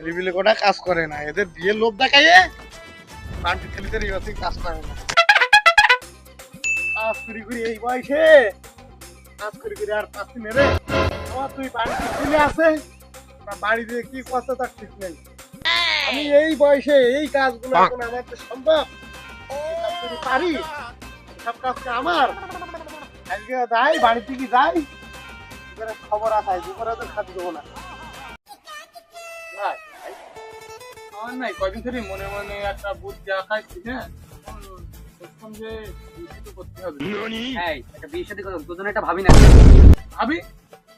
রিভিলে কোটা কাজ করে না, এদের বিয়ে লোভ দেখাইয়ে বান্টি ছেলেদের ইউসি কাজ করে না। কাজ করি করি এই বয়সে কাজ করি করি আর পাচ্ছি মেরে আমার তুই বাড়িতে ছেলে আছে তা বাড়ি দিয়ে কি করতে তার ঠিক নেই। আমি এই বয়সে এই কাজগুলো এখন আমার তো সম্ভব পারি, সব কাজকে আমার আজকে যাই বাড়ি থেকে যাই খবর আছে দুপুরে তো খাতে দেবো না। আমার নাই কয়দিন ধরে মনে মনে একটা বুদ্ধি আঁকাইছি, হ্যাঁ এখন যে বিয়ে তো করতে হবে। এই একটা বিয়ের সাথে কথা তোর জন্য এটা ভাবি না। ভাবি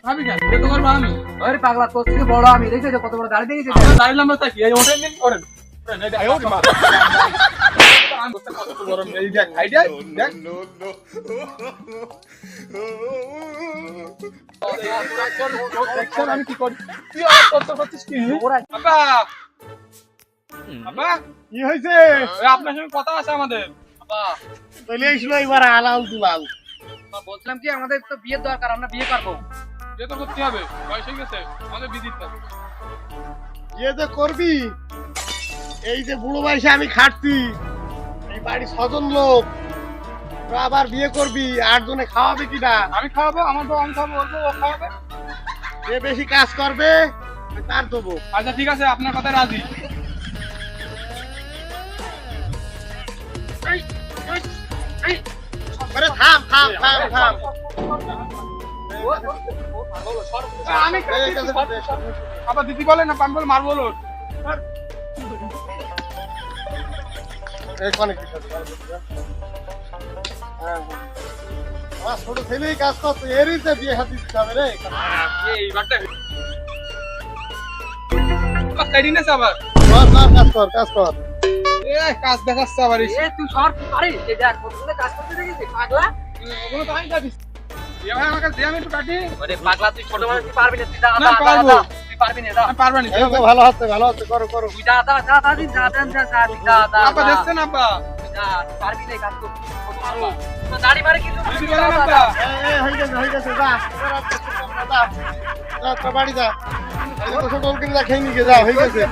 ভাবি কেন বিয়ে তো করবো আমি। ওরে পাগলা, তোর থেকে বড় আমি, দেখেছো কত বড় দাড়ি দেখেছিস? আমরা দাঁড়িয়ে আমরা তাকি এই ওঠেন দিন করেন কত বড় এই দেখ আইডিয়া দেখ দেখছেন আমি কি করি। তুই আর করতে করছিস কি? বাবা বাবা কি হয়েছে? আপনার সঙ্গে কথা আছে আমাদের। বাবা চলে আসলো এবার আলাল দুলাল। বলছিলাম কি আমাদের তো বিয়ের দরকার, আমরা বিয়ে করবো। বিয়ে তো করতে হবে, বয়স হয়ে গেছে, আমাদের বিয়ে দিতে হবে। বিয়ে তো করবি, এই যে বুড়ো বয়সে আমি খাটছি, এই বাড়ি 6 জন লোক, তোরা আবার বিয়ে করবি, 8 জনে খাওয়াবে কিনা? আমি খাওয়াবো, আমার তো আমি খাবো, ও খাওয়াবে। যে বেশি কাজ করবে আমি তার দেবো। আচ্ছা ঠিক আছে, আপনার কথায় রাজি। আরে থাম থাম থাম থাম। আমি আবার দিদি বলে না, আমি বলে মার বলো। এখানে কি করছিস? হ্যাঁ আমার ছোট ছেলেই কাজ করছে, এরই তো বিয়ে হাতে দিতে হবে রে। এই বারটা কাটি না আবার কাজ কর কাজ কর। কাজ দেখাচ্ছে আবার। এ তুই সর পারিস? এই দেখ কতগুলো কাজ করতে দেখেছিস পাগলা। ওগুলো তো আমি কাটিস। ভাই আমাকে দে, আমি একটু কাটি। ওরে পাগলা, তুই ছোট মানুষ, তুই পারবি না। তুই দাদা না, পারবো। দাদা তুই পারবি না। দাদা আমি পারবো না। এই তো ভালো হচ্ছে করো করো। তুই দাদা দাদা দিন দাদা দাদা আপা দেখছেন আপা? তুই পারবি না এই কাজ করতে। তো দাড়ি মারে কিন্তু দিদি বলেন আপা। হয়ে গেছে যা যা যা বাড়ি যা। এই তো ছোট কিনে যা খেয়ে নিয়ে যা, হয়ে গেছে।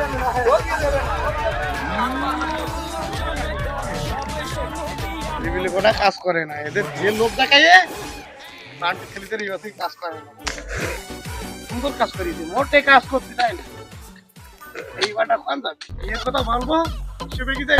রিভিলে কোটা কাজ করে না, এদের বিয়ে লোভ দেখাইয়ে বান্টি ছেলেদের ইউসি কাজ করে না। সুন্দর কাজ করিয়েছে, মোটে কাজ করতে চাই না। এই বাটা কোন যাবে এই কথা বলবো সবে কি যায়।